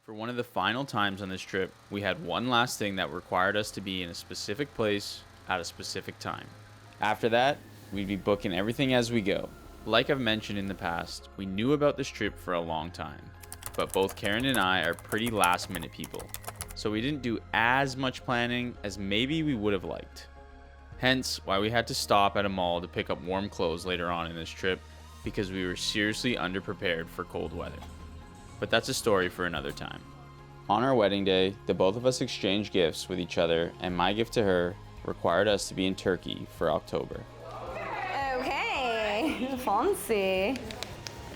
For one of the final times on this trip, we had one last thing that required us to be in a specific place at a specific time. After that, we'd be booking everything as we go. Like I've mentioned in the past, we knew about this trip for a long time, but both Karen and I are pretty last minute people, so we didn't do as much planning as maybe we would have liked. Hence why we had to stop at a mall to pick up warm clothes later on in this trip because we were seriously underprepared for cold weather. But that's a story for another time. On our wedding day, the both of us exchanged gifts with each other, and my gift to her required us to be in Turkey for October. Okay, fancy.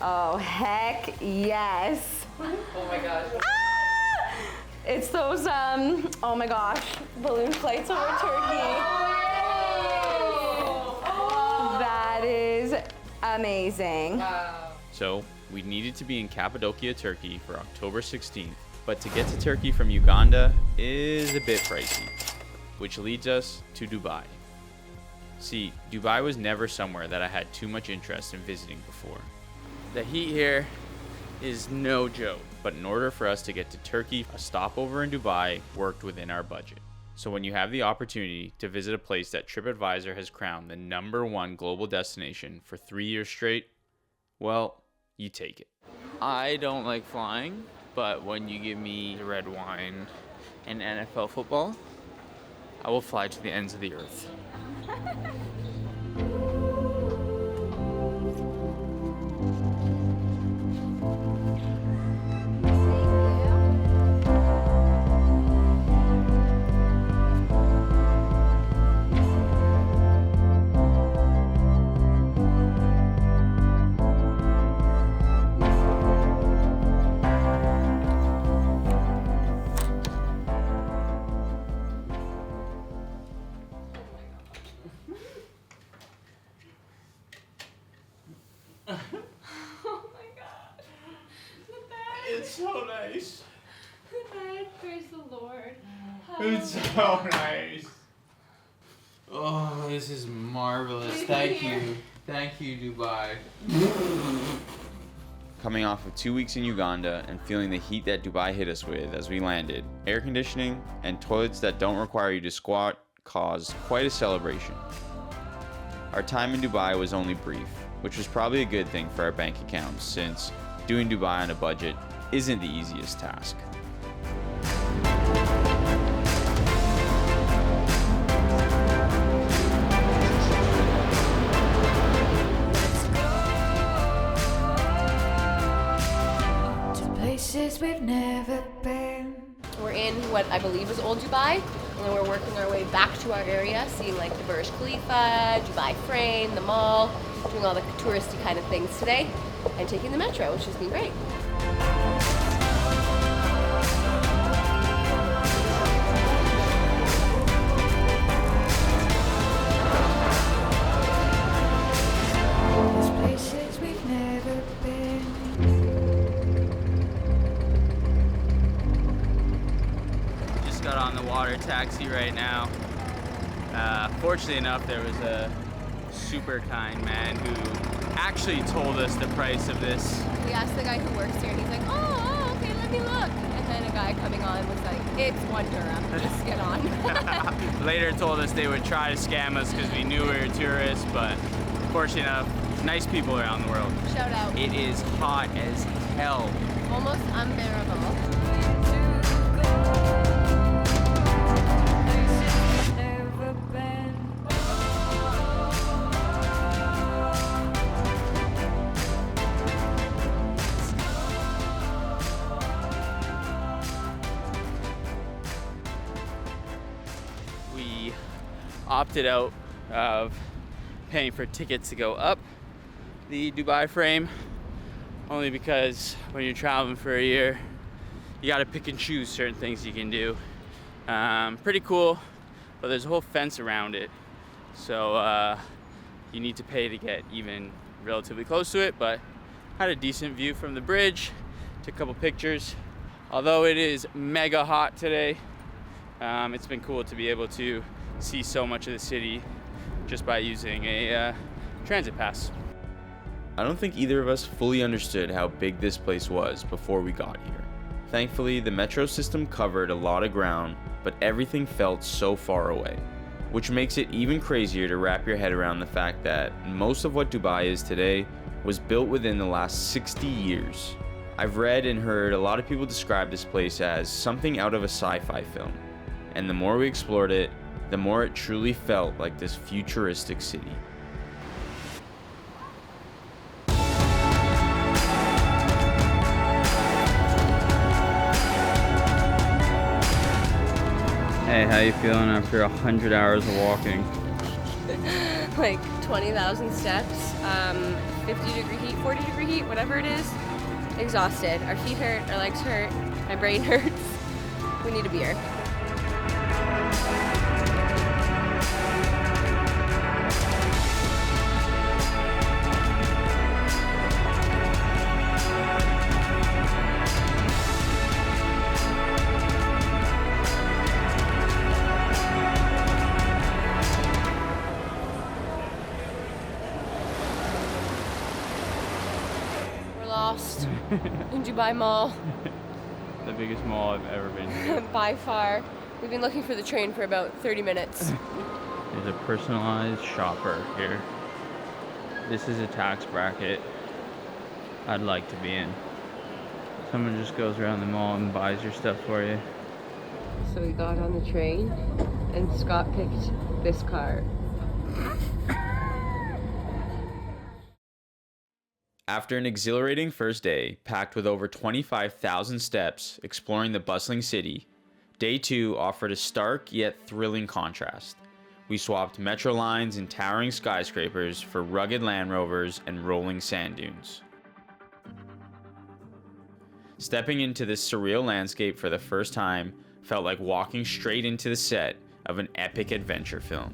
Oh, heck yes. Oh my gosh. Ah! It's those, oh my gosh, balloon flights over Turkey. That is amazing. Wow. So, we needed to be in Cappadocia, Turkey for October 16th, but to get to Turkey from Uganda is a bit pricey, which leads us to Dubai. See, Dubai was never somewhere that I had too much interest in visiting before. The heat here is no joke, but in order for us to get to Turkey, a stopover in Dubai worked within our budget. So when you have the opportunity to visit a place that TripAdvisor has crowned the #1 global destination for 3 years straight, well, you take it. I don't like flying, but when you give me red wine and NFL football, I will fly to the ends of the earth. It's so nice. Praise the Lord. It's so nice. Oh, this is marvelous. Thank you. Thank you, Dubai. Coming off of 2 weeks in Uganda and feeling the heat that Dubai hit us with as we landed, air conditioning and toilets that don't require you to squat caused quite a celebration. Our time in Dubai was only brief, which was probably a good thing for our bank accounts since doing Dubai on a budget isn't the easiest task. To places we've never been. We're in what I believe is old Dubai, and then we're working our way back to our area, seeing like the Burj Khalifa, Dubai Frame, the mall, doing all the touristy kind of things today, and taking the metro, which has been great. There's places we've never been. Just got on the water taxi right now. Fortunately enough, there was a super kind man who actually told us the price of this. We asked the guy who works here, and he's like, oh, okay, let me look. And then a guy coming on was like, it's 1 dirham, just get on. Later told us they would try to scam us because we knew we were tourists, but fortunately enough, nice people around the world. Shout out. It is hot as hell. Almost unbearable. Places we've never been. We opted out of paying for tickets to go up the Dubai Frame only because when you're traveling for a year, you gotta pick and choose certain things you can do. Pretty cool, but there's a whole fence around it, so you need to pay to get even relatively close to it, but had a decent view from the bridge, took a couple pictures. Although it is mega hot today, it's been cool to be able to see so much of the city just by using a transit pass. I don't think either of us fully understood how big this place was before we got here. Thankfully, the metro system covered a lot of ground, but everything felt so far away, which makes it even crazier to wrap your head around the fact that most of what Dubai is today was built within the last 60 years. I've read and heard a lot of people describe this place as something out of a sci-fi film, and the more we explored it, the more it truly felt like this futuristic city. Hey, how you feeling after 100 hours of walking? Like 20,000 steps, 50-degree heat, 40-degree heat, whatever it is. Exhausted. Our feet hurt, our legs hurt, my brain hurts. We need a beer. Lost in Dubai Mall. The biggest mall I've ever been to. By far. We've been looking for the train for about 30 minutes. There's a personalized shopper here. This is a tax bracket I'd like to be in. Someone just goes around the mall and buys your stuff for you. So we got on the train and Scott picked this car. After an exhilarating first day, packed with over 25,000 steps exploring the bustling city, day 2 offered a stark yet thrilling contrast. We swapped metro lines and towering skyscrapers for rugged Land Rovers and rolling sand dunes. Stepping into this surreal landscape for the first time felt like walking straight into the set of an epic adventure film.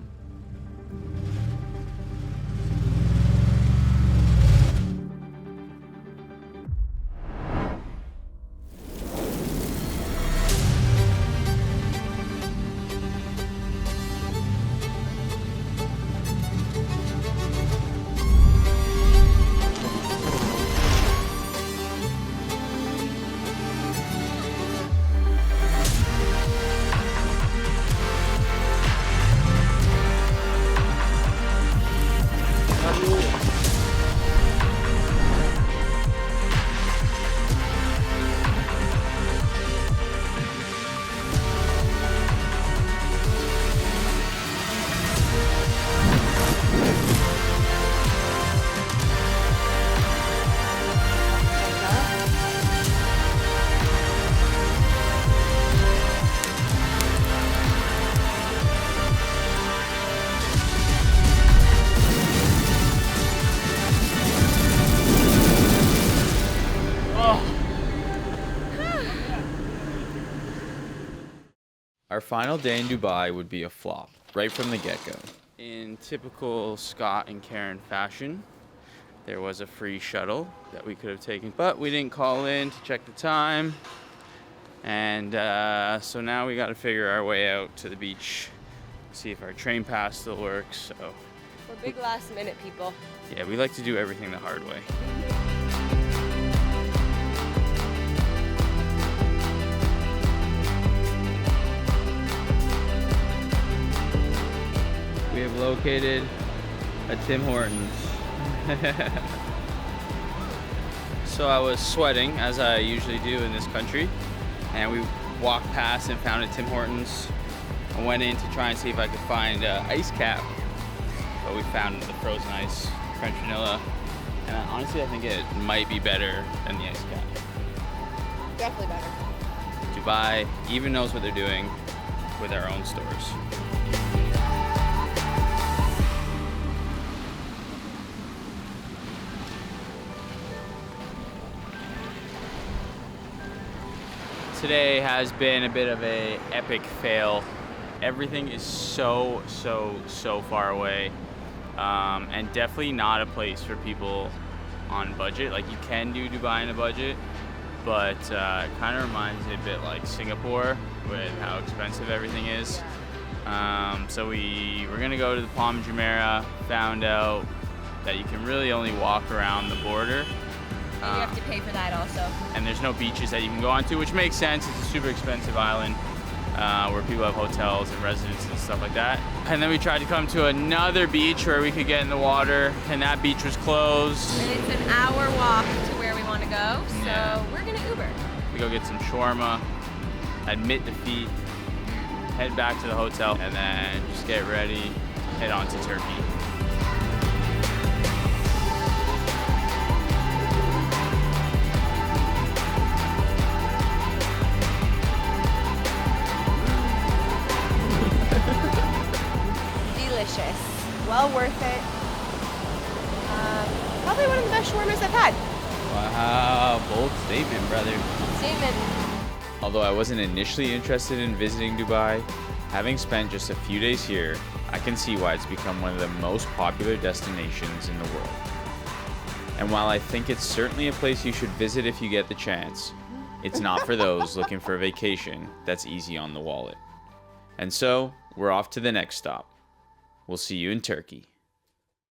Our final day in Dubai would be a flop, right from the get-go. In typical Scott and Karen fashion, there was a free shuttle that we could have taken, but we didn't call in to check the time. And so now we got to figure our way out to the beach, see if our train pass still works. So We're big last minute people. yeah, we like to do everything the hard way. We have located a Tim Hortons. So I was sweating, as I usually do in this country, and we walked past and found a Tim Hortons. I went in to try and see if I could find ice cap, but we found the frozen ice, French vanilla, and honestly I think it might be better than the ice cap. Definitely better. Dubai even knows what they're doing with our own stores. Today has been a bit of a epic fail. Everything is so far away, and definitely not a place for people on budget. Like, you can do Dubai on a budget, but it kind of reminds me a bit like Singapore with how expensive everything is. So we're gonna go to the Palm Jumeirah. Found out that you can really only walk around the border. You have to pay for that also. And there's no beaches that you can go onto, which makes sense. It's a super expensive island where people have hotels and residences and stuff like that. And then we tried to come to another beach where we could get in the water, and that beach was closed. And it's an hour walk to where we want to go, so Yeah. we're gonna Uber. We go get some shawarma, admit defeat, head back to the hotel, and then just get ready, head on to Turkey. Delicious. Well worth it. Probably one of the best shawarmas I've had. Wow, bold statement, brother. Statement. Although I wasn't initially interested in visiting Dubai, having spent just a few days here, I can see why it's become one of the most popular destinations in the world. And while I think it's certainly a place you should visit if you get the chance, it's not for those looking for a vacation that's easy on the wallet. And so, we're off to the next stop. We'll see you in Turkey.